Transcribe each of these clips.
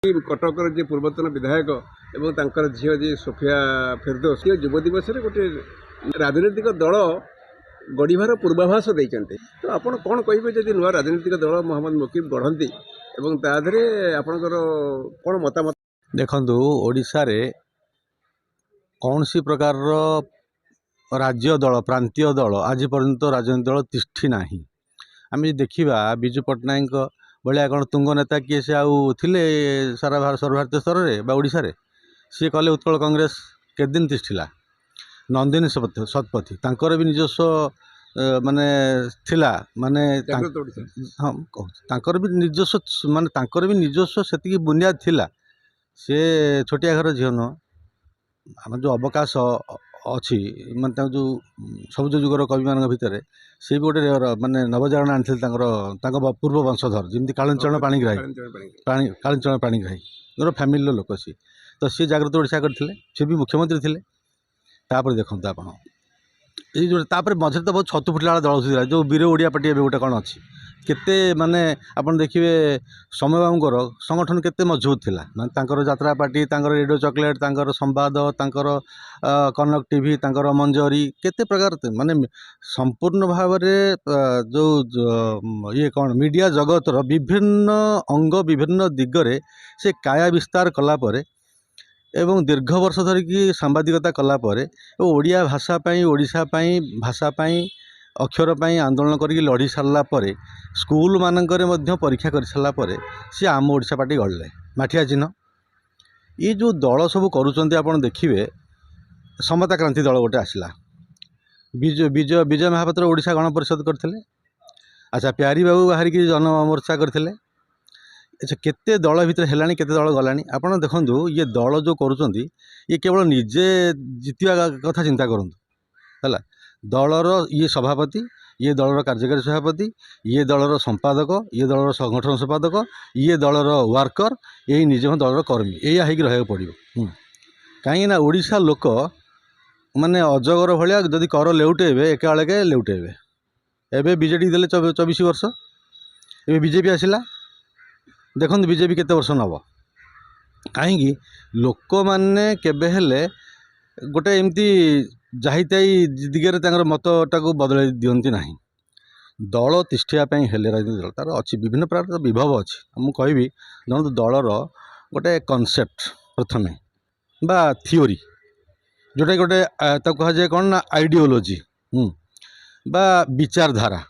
कटकर जी पूर्वतन विधायक एवं तांकर झील जी सोफिया फिरदौस युव दिवस गोटे राजनीतिक दल गढ़ार पूर्वाभास देते तो आपड़ कौन कहे जब नुआ राजनीतिक दल मोहम्मद मुकीम गढ़ती तादे आपणकर कौन मतामत? देखु ओडिशा रे कौन सी प्रकार राज्य दल प्रांतीय दल आज पर्यंत राजनीतिक दल तिष्ठि ना। आम देखा विजु पट्टनायक भाया कौन तुंग नेता किए से आउे सारा सर्वभारतीय स्तर में ओडिशा रे सी कले उत्कल कांग्रेस केते दिन तिष्ठिला। नंदिनी शतपथी तांकर भी निजस्व माने थिला माने हाँ तांकर भी निजस्व माने तांकर भी निजस्व से बुनियाद थिला। से छोटिया घर झील न आम जो अवकाश अच्छी मानते जो सबुज जुगर कवि मान भितर सी भी गोटे माने नवजागरण आनी पूर्व वंशधर जमी कालीचरण पाणिग्राही कालीचरण पाणिग्राही जो फैमिली लोक सी तो सी जागृत ओडिशा करते सी भी मुख्यमंत्री थे। तापर देखते आप जो मझे तो बहुत छतु फुटला दल जो वीर ओडिया पार्टी ए गोटे कौन अच्छी केते माने आपन देखिए समय बाबूर संगठन केते मजबूत थिला माने तांकर यात्रा पार्टी तांकर रेडियो चॉकलेट तांकर संवाद तांकर कनक टीवी तांकर मंजरी केते प्रकार माने संपूर्ण भाव में जो ये कौन मीडिया जगतर विभिन्न अंग विभिन्न दिगरे से काया विस्तार कला परे एवं दीर्घ वर्ष धरिकी सांबादिकता कला परे ओडिया भाषा पाई ओडिशा पाई भाषा पाई अक्षर पाई आंदोलन करके लड़ी सारा पर स्कूल मानकर परीक्षा कर सारा पर सी आम ओडिशा पार्टी गढ़ले माठिया चिन्ह ये जो दल सब करुँच आप देखिए समता क्रांति दल गोटे आसला विजय महापात्र ओडिशा गण परिषद करते। अच्छा प्यारी बाबू बाहर की जन मोर्चा करते। अच्छा केते दल भितर है केते दल गलानी आपड़ देखु ये दल जो करुँच ये केवल निजे जितवा कथा चिंता करूँ है दलर ये सभापति ये दलर कार्यकारी सभापति ये दलर संपादक ये दलर संगठन संपादक ये दलर वर्कर यही निज दलर कर्मी या रहा पड़ो कहीं ओडिशा लोक माने अजगर भाया जदि कर लेउटेबे एकाबेके लेउटेबे एबे बीजेडी देले 24 वर्ष एबे बीजेपी आसिला देखो बीजेपी केते वर्ष नब कहीं लोक मैंने केबे हेले गोटे एमती जाहिताई दिगरे मतटा को बदल दियंती नहीं दल तिष्ठापी हेले राजनीतिक दल तार अच्छी विभिन्न प्रकार विभव अच्छी मुझे कहबी धरत दलर गोटे कनसेप्ट प्रथमे बा थियोरी जोटा गोटे कह जाए कौन ना आइडियोलोजी बा विचारधारा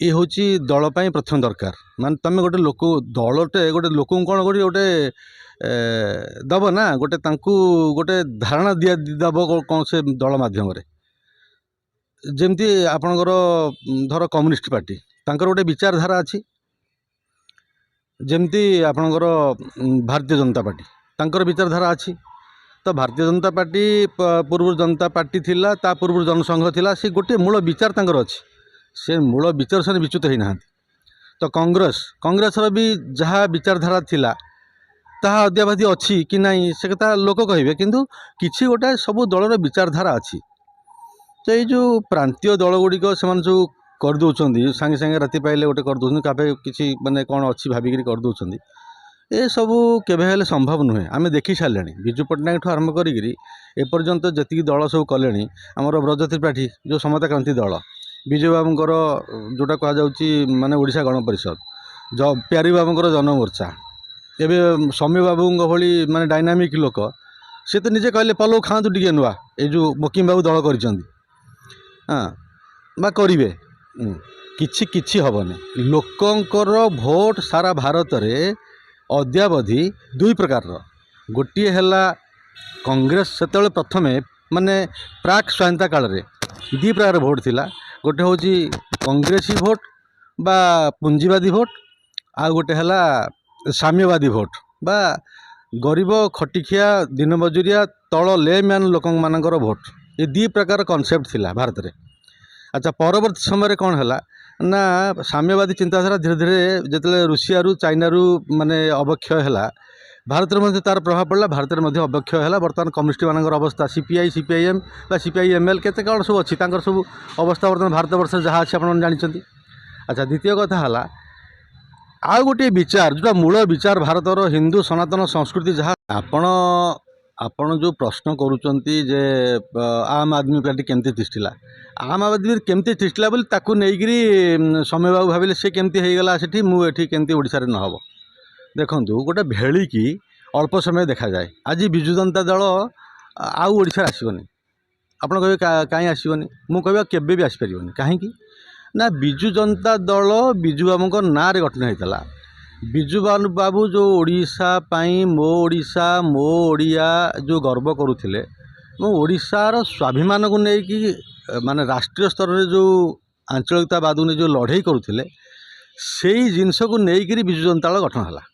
ये हूँ दलपाई प्रथम दरकार मान तुम गोटे लोक दलटे गोटे लोक कौन गोटे दब ना गोटे गोटे धारणा दिया दब कौन से दल मध्यम जमती आपणकर धर कम्युनिस्ट पार्टी तांकर गोटे विचारधारा अच्छी जमती आपणकर भारतीय जनता पार्टी तांकर विचारधारा अच्छी तो भारतीय जनता पार्टी पूर्व जनता पार्टी थिला ता पूर्व जनसंघ थिला से गोटे मूल विचार तांकर अच्छी से मूल विचार से विच्युत होना तो कांग्रेस भी जहाँ विचारधारा थिला ताहा अद्यावधि अच्छी कि नहीं से कथा लोक कहे किंतु किसी गोटे सब दलर विचारधारा अच्छी तो ये जो प्रांतीय दल गुड़िक से जो करदे सांगे सांगे राति पाइले गोटे करदे काफे किसी माने कौन अच्छी भाविक करदे ये सबू केवे संभव नुहे आम देखी सारे विजु पट्टनायक आरंभ करपर्यंत जी दल सब कले आमर ब्रज त्रिपाठी जो समता क्रांति दल विजय बाबूर जोटा कहुच्छी माने ओडिशा गण परिषद प्यारी बाबूर जनमोर्चा एवं सौम्य बाबू भली माने डायनामिक लोक सी तो निजे कहले पलौ खातु टे नुआ ये जो मुकीम बाबू दल करेंगे किछि हेनी लोकंकर भोट सारा भारत में अद्यावधि दुई प्रकार गोटे है कांग्रेस से प्रथमे माने प्राक स्वाधीनता काल रे दी प्रकार भोट थिला गोटे हूँ कांग्रेसी भोट बा पुंजीवादी भोट आ गोटे है साम्यवादी भोट बा गरीब खटिखिया दिन मजुरिया तल लेम्यान लोक मानकर भोट ये दी प्रकार कनसेप्ट थिला भारत में। अच्छा परवर्ती समय कौन है ना साम्यवादी चिंताधारा धीरे धीरे जिते रूसिया रु चाइना रु माने अवक्षय है भारत में तार प्रभाव पड़ा भारत में अवक्षय है बर्तमान कम्युनिस्ट मान अवस्था सीपीआई सीपीआईएम सीपीआईएमएल केते कौन सब अच्छी सब अवस्था बर्तमान भारत वर्ष जहाँ अच्छी आप जानते। अच्छा द्वितीय कथा है आउ गोटे विचार जोटा मूल विचार भारतर हिंदू सनातन संस्कृति जहाँ आपण जो प्रश्न करूचंती जे आम आदमी पार्टी केमती तिष्ठिला आम आदमी केमती तिष्ठिला बोली ताकू नेइकरी समय बाबू भाविले से केमती होईगला सेठी मु एठी केमती ओडिसा रे न हबो देखंतु गोटे भेड़ी की अल्प समय देखा जाए आज विजु जनता दल आउ ओडिसा आसीबनी आपण कहबे काई आसीबनी मु कहबा केबे भी आसीपरिबनी काहेकि ना विजु जनता दल विजु बाबूଙ୍କ नाँ रे गठन होइतला विजु बाबू जो ओडिशा पाई मो ओडिशा मो ओडिया जो गर्व करुथिले मो ओडिशार स्वाभिमान को लेकि माने राष्ट्रीय स्तर रे जो आंचलिकतावाद ने जो लड़ाई करुथिले सेई जिनस को लेकि विजु जनता दल गठन हला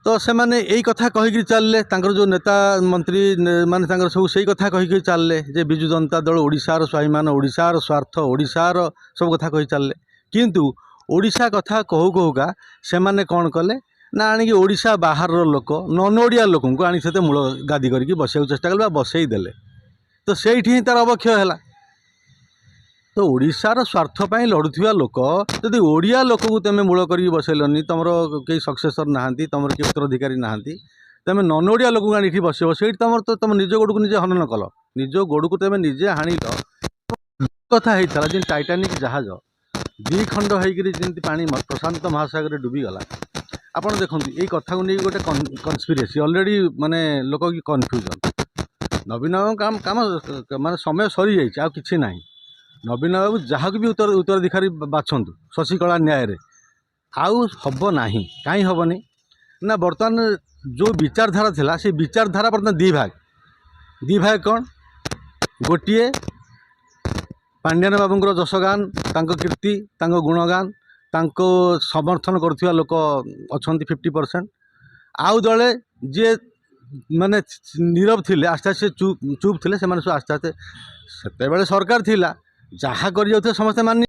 तो से माने यही कथा कहीकि चलले तांकर जो नेता मंत्री माने तांकर सब सही कथा कहीकि चलले जे विजु जनता दल ओडिशार स्वाभिमान ओडिशार स्वार्थ ओडिशार सब कथा कही चलले किंतु ओडिशा कथा कहू कहूका से माने कौन कले ना आनिक ओडिशा बाहर लोक नन ओडिया लोक आनी से मूल गादी करके बसैक चेष्टा कले बसई देले तो सेठी ही तार अवक्षय है तो ओडिशार स्वार्थ पाई लड़ुवा लोक जदि ओडिया लोक को तुम मूल करके बसैलनी तुम कई सक्सेसर नहांती तुम किए उत्तराधिकारी नहांती तुम नन ओडिया लोक आनी बसैब से तुम तो तुम निज गोड़ को निजे हनन कल निज गोड़ को तुम निजे हाणिल कथा होता जिन टाइटानिक जहाज दी खंड होती पानी प्रशांत महासागर डूबीगला आपड़ देखो ये कथा को नहीं गोटे कन्स्पिरेसी ऑलरेडी माने लोक की कन्फ्यूजन नवीन काम काम माने समय सरी जाइए आ कि ना नवीन बाबू जहाँ भी उत्तराधिकारी बाछंतु शशिकला न्याय रे आउ हम ना कहीं हेनी ना बर्तमान जो विचारधारा थिला से विचारधारा बर्तमान दी भाग कौन गोटे पांड्यान बाबूंर जशगान तांको कीर्ति तांको गुणगान तांको समर्थन करुवा लोक अच्छा 50% आउ दले जे माने नीरव थिले आस्ते आस्ते चुप थिले से सब आस्ते आस्ते सेते बेले सरकार थिला जहाँ कर समस्ते मानि